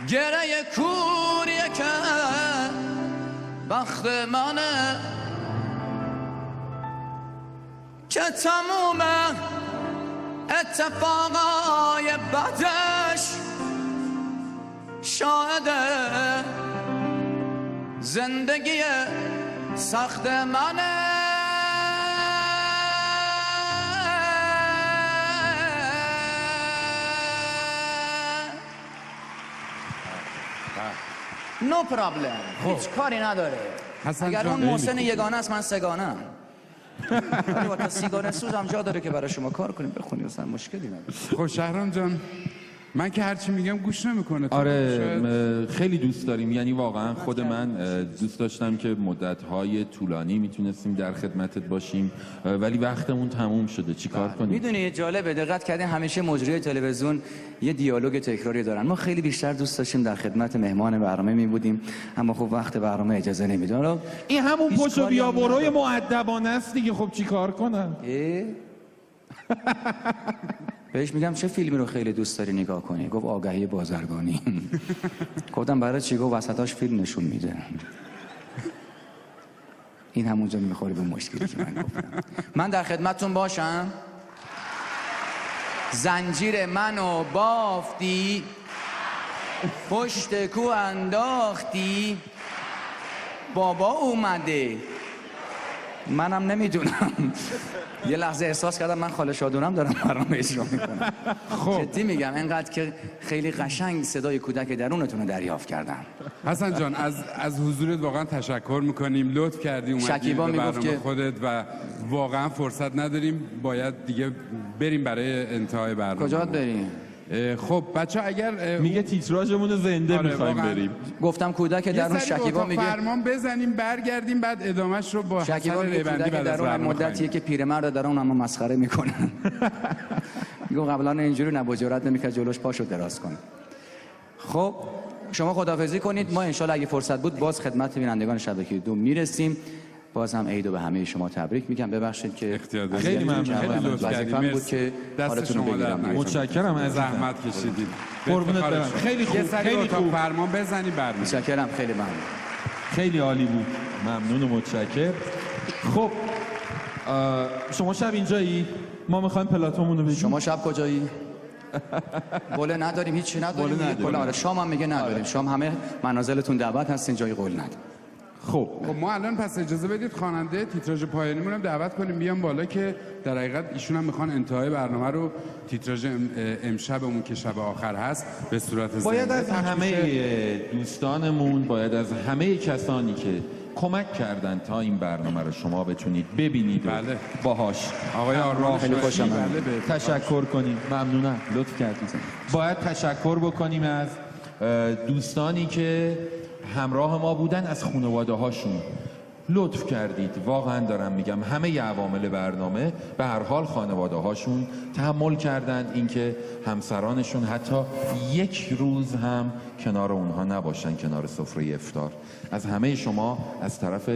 گره کوریه که بخت منه که تموم اتفاقای بدش شاهده زندگی سخت منه. نو پرابلم، هیچ کاری نداره. اگر اون محسن یگانه است من سگانه. ولی وقتا سیگار سوزم جا داره که برای شما کار کنیم بخونیم، اصلا مشکلی نداره. خب شهرام جان، من که هرچی میگم گوش نمیکنه. آره خیلی دوست داریم، یعنی واقعا خود من دوست داشتم که مدت‌های طولانی میتونستیم در خدمتت باشیم ولی وقتمون تموم شده، چیکار کنیم؟ میدونی جالبه، دقت کردین همیشه مجری تلویزیون یه دیالوگ تکراری دارن. ما خیلی بیشتر دوست داشتیم در خدمت مهمان برنامه می بودیم، اما خب وقت برنامه اجازه نمیده. این همون پشت و بیا بروی مؤدبانه است دیگه، خب چیکار کنم؟ بهش میگم چه فیلمی رو خیلی دوست داری نگاه کنی؟ گفت آگهی بازرگانی. گفتم برای چی؟ گفت وسطاش فیلم نشون میده. این همونجا میخوره به مشکلی که من گفتم. من در خدمتتون باشم. زنجیر منو بافتی، پشت کو انداختی، بابا اومده. منم نمیدونم. یه لحظه احساس کردم من خاله شادونم دارم برنامه اجرا میکنم. خب جدی میگم، انقدر که خیلی قشنگ صدای کودک درونتون رو دریافت کردم. حسن جان از حضورت واقعا تشکر میکنیم، لطف کردی اومدی به برنامه خودت و واقعا فرصت نداریم، باید دیگه بریم برای انتهای برنامه. کجا بریم؟ خب بچه اگر میگه تیتراژمون رو زنده میخوایم بریم. گفتم کودک درون. شکیبا میگه فرمان بزنیم برگردیم بعد ادامهش رو با شکیبا میگه کودک درون مدتیه که پیرمرد درون اما مسخره میکنن. میگه قبلا اینجوری نبود، جرئت نمیکرد جلوش پاشو دراز کنه. خب شما خداحافظی کنید، ما انشالله اگه فرصت بود باز خدمت بینندگان شبکه 2 میرسیم. باز هم عیدو به همه شما تبریک میگم. ببخشید که خیلی ممنون، وظیفه‌ام بود که حالتون رو بگیرم. متشکرم از زحمت کشیدید. قربونت برم. خیلی خوب، خیلی خوب. فرمان بزنی برمی. متشکرم، خیلی ممنون. خیلی عالی بود. ممنون و متشکر. خب شما شب اینجایی؟ ما میخوایم پلاتومون رو بگیم. شما شب کجایی؟ قول نداریم، هیچی نداریم. آره شام هم میگه نداریم. شام همه منازلتون دعوت هستین، جای قول نداریم. خب ما الان پس اجازه بدید خواننده تیتراژ پایانیمون هم دعوت کنیم بیان بالا که در حقیقت ایشون هم میخوان انتهای برنامه رو تیتراژ امشبمون که شب آخر هست به صورت زنده باید از همه دوستانمون، باید از همه کسانی که کمک کردن تا این برنامه رو شما بتونید ببینید بله. باهاش آقای آرام خیلی خوشم تشکر کنیم. ممنونم، لطف کردید. باید تشکر بکنیم از دوستانی که همراه ما بودن، از خانواده هاشون. لطف کردید، واقعا دارم میگم، همه عوامل برنامه به هر حال خانواده هاشون تحمل کردند اینکه همسرانشون حتی یک روز هم کنار اونها نباشن، کنار سفره افطار. از همه شما از طرف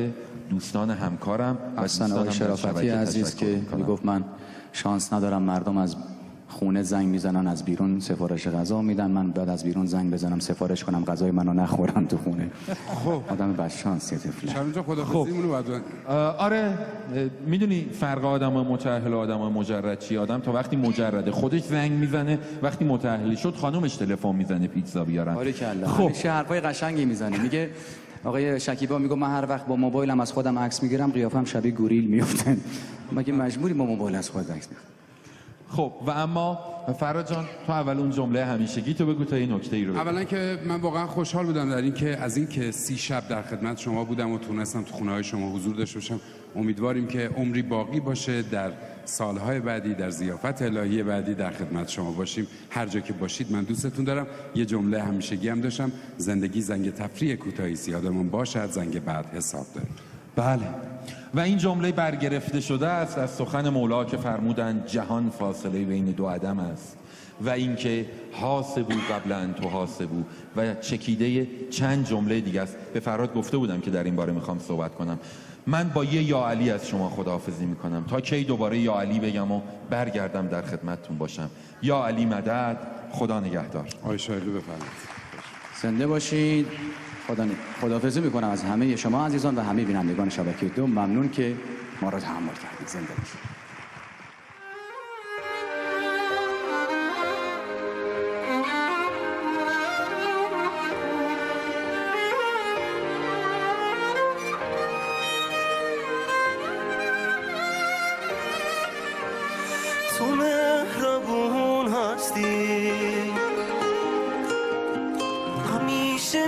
دوستان همکارم اصلا آقای شرافتی عزیز که میگفت من شانس ندارم، مردم از خونه زنگ میزنن از بیرون سفارش غذا میدن، من بعد از بیرون زنگ بزنم سفارش کنم غذای منو نخورن تو خونه. خب آدم بدشانسیه طفله. شما خدافظیمون رو بعد. آره میدونی فرق آدم متأهل و آدم مجرد چی؟ آدم تا وقتی مجرده خودش زنگ میزنه، وقتی متأهل شد خانومش تلفن میزنه پیتزا بیارن. باریکلا. همیشه حرفای قشنگی میزنه. میگه آقای شکیبا میگه من هر وقت با موبایلم از خودم عکس میگیرم قیافم شبیه گوریل میفته. مگه مجبوری با موبایل از خودت عکس بگیری؟ خب و اما فراد جان تو اول اون جمله همیشگی تو بگو تا این نکته ای رو بگو. اولا که من واقعا خوشحال بودم در این که 30 شب در خدمت شما بودم و تونستم تو خونه های شما حضور داشته باشم. امیدواریم که عمری باقی باشه، در سالهای بعدی در ضیافت الهی بعدی در خدمت شما باشیم. هر جا که باشید من دوستتون دارم. یه جمله همیشگی هم داشتم، زندگی زنگ تفریح کوتاهی است، یادمون باشد زنگ بعد حساب داریم. بله و این جمله برگرفته شده است از سخن مولا که فرمودند جهان فاصله بین دو عدم است و اینکه حاسبو قبل ان تحاسبو و چکیده چند جمله دیگه است. به فراد گفته بودم که در این باره میخوام صحبت کنم. من با یه یا علی از شما خداحافظی میکنم تا کی دوباره یا علی بگم و برگردم در خدمتتون باشم. یا علی مدد، خدا نگهدار. آقای شایقی بفرمایید. زنده باشید. خداحافظی میکنم از همه شما عزیزان و همه بینندگان شبکه 2. ممنون که ما را تحمل کردید. زنده باشید. تو مهربون هستی همیشه